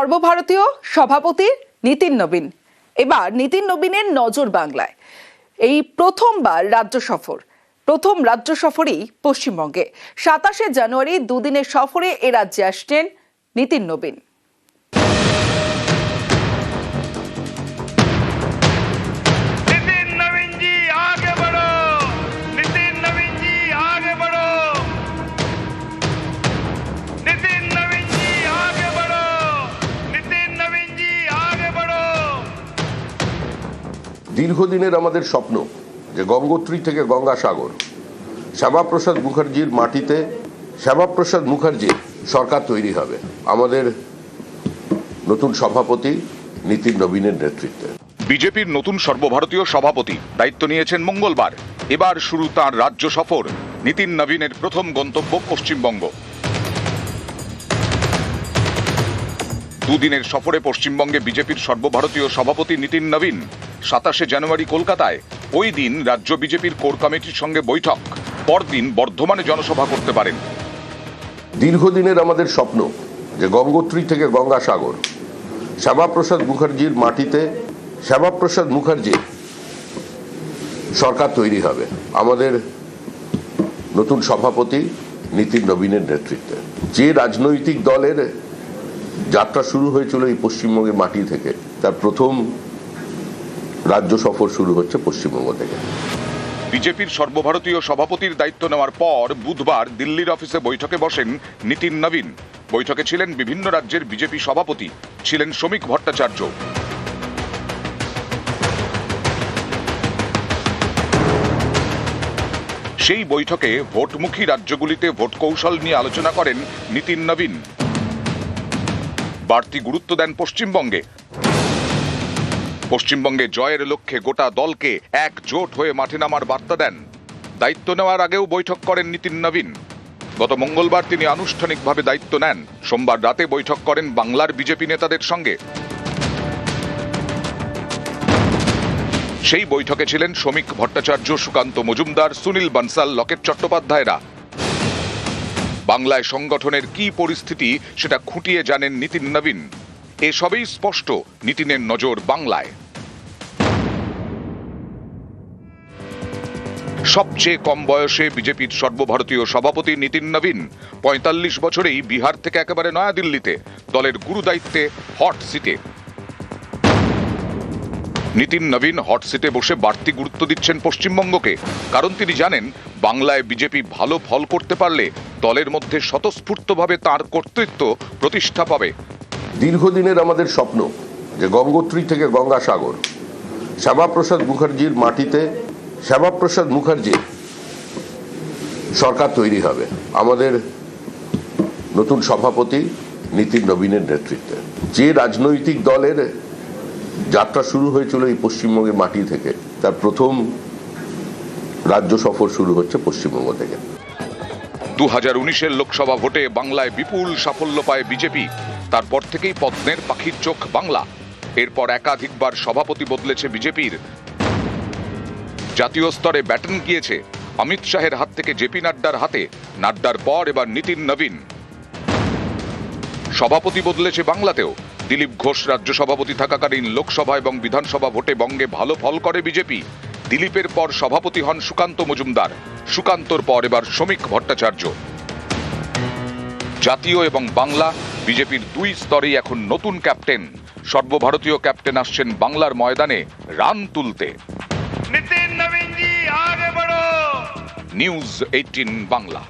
সর্বভারতীয় সভাপতি নীতিন নবীন। এবার নীতিন নবীনের নজর বাংলায়। এই প্রথম রাজ্য সফরই পশ্চিমবঙ্গে। 27 জানুয়ারি দুদিনের সফরে এ রাজ্যে আসছেন নীতিন নবীন। দীর্ঘদিনের আমাদের স্বপ্ন যে গঙ্গোত্রী থেকে গঙ্গাসাগর শ্যামাপ্রসাদ মুখার্জির মাটিতে শ্যামাপ্রসাদ মুখার্জির সরকার তৈরি হবে আমাদের নতুন সভাপতি নীতিন নবীনের নেতৃত্বে। বিজেপির নতুন সর্বভারতীয় সভাপতি দায়িত্ব নিয়েছেন মঙ্গলবার। এবার শুরু তার রাজ্য সফর। নীতিন নবীনের প্রথম গন্তব্য পশ্চিমবঙ্গ। দুদিনের সফরে পশ্চিমবঙ্গে বিজেপির সর্বভারতীয় সভাপতি নীতিন নবীন। 27 জানুয়ারি কলকাতায়। ওই দিন রাজ্য বিজেপির কোর কমিটির সঙ্গে বৈঠক। পরদিন বর্ধমানে জনসভা করতে পারেন। দীর্ঘদিনের আমাদের স্বপ্ন যে গঙ্গোত্রী থেকে গঙ্গাসাগর শ্যামাপ্রসাদ মুখার্জির মাটিতে শ্যামাপ্রসাদ মুখার্জির সরকার তৈরি হবে আমাদের নতুন সভাপতি নীতিন নবীনের নেতৃত্বে। যে রাজনৈতিক দলের যাত্রা শুরু হয়েছিল এই পশ্চিমবঙ্গের মাটি থেকে, তার প্রথম রাজ্য সফর শুরু হচ্ছে পশ্চিমবঙ্গ থেকে। বিজেপির সর্বভারতীয় সভাপতির দায়িত্ব নেওয়ার পর বুধবার দিল্লির অফিসে বৈঠকে বসেন নীতিন নবীন। বৈঠকে ছিলেন বিভিন্ন রাজ্যের বিজেপি সভাপতি, ছিলেন শ্রমিক ভট্টাচার্য। সেই বৈঠকে ভোটমুখী রাজ্যগুলিতে ভোট কৌশল নিয়ে আলোচনা করেন নীতিন নবীন। বাড়তি গুরুত্ব দেন পশ্চিমবঙ্গে। পশ্চিমবঙ্গে জয়ের লক্ষ্যে গোটা দলকে একজোট হয়ে মাঠে নামার বার্তা দেন। দায়িত্ব নেওয়ার আগেও বৈঠক করেন নীতিন নবীন। গত মঙ্গলবার তিনি আনুষ্ঠানিকভাবে দায়িত্ব নেন। সোমবার রাতে বৈঠক করেন বাংলার বিজেপি নেতাদের সঙ্গে। সেই বৈঠকে ছিলেন শ্রমিক ভট্টাচার্য, সুকান্ত মজুমদার, সুনীল বানসাল, লকেট চট্টোপাধ্যায়রা। বাংলায় সংগঠনের কি পরিস্থিতি সেটা খুঁটিয়ে জানেন নীতিন নবীন। এসবই স্পষ্ট নীতিনের নজর বাংলায়। সবচেয়ে কম বয়সে বিজেপির সর্বভারতীয় সভাপতি নীতিন নবীন 45 বছরেই বিহার থেকে একেবারে নয়াদিল্লিতে দলের গুরু দায়িত্বে হট সিটে। নীতিন নবীন হট সিটে বসে বাড়তি গুরুত্ব দিচ্ছেন পশ্চিমবঙ্গকে। কারণ তিনি জানেন বাংলায় বিজেপি ভালো ফল করতে পারলে দলের মধ্যে স্বতঃস্ফূর্তভাবে তার কর্তৃত্ব প্রতিষ্ঠা পাবে। দীর্ঘদিনের আমাদের স্বপ্ন যে গঙ্গোত্রী থেকে গঙ্গাসাগর শ্যামাপ্রসাদ মুখার্জির মাটিতে শ্যামাপ্রসাদ মুখার্জির সরকার তৈরি হবে আমাদের নতুন সভাপতি নীতিন নবীনের নেতৃত্বে। যে রাজনৈতিক দলের যাত্রা শুরু হয়েছিল এই পশ্চিমবঙ্গের মাটি থেকে, তার প্রথম রাজ্য সফর শুরু হচ্ছে পশ্চিমবঙ্গ থেকে। 2019-এর লোকসভা ভোটে বাংলায় বিপুল সাফল্য পায় বিজেপি। তারপর থেকেই পদ্মের পাখির চোখ বাংলা। এরপর একাধিকবার সভাপতি বদলেছে বিজেপির। জাতীয় স্তরে ব্যাটন গিয়েছে অমিত শাহের হাত থেকে জেপি নাড্ডার হাতে। নাড্ডার পর এবার নীতিন নবীন। সভাপতি বদলেছে বাংলাতেও। দিলীপ ঘোষ রাজ্য সভাপতি থাকাকালীন লোকসভা এবং বিধানসভা ভোটে বঙ্গে ভালো ফল করে বিজেপি। দিলীপের পর সভাপতি হন সুকান্ত মজুমদার। সুকান্তর পর এবার শ্রমিক ভট্টাচার্য। জাতীয় এবং বাংলা বিজেপির দুই স্তরেই এখন নতুন ক্যাপ্টেন। সর্বভারতীয় ক্যাপ্টেন আসছেন বাংলার ময়দানে রান তুলতে। নিউজ 18 বাংলা।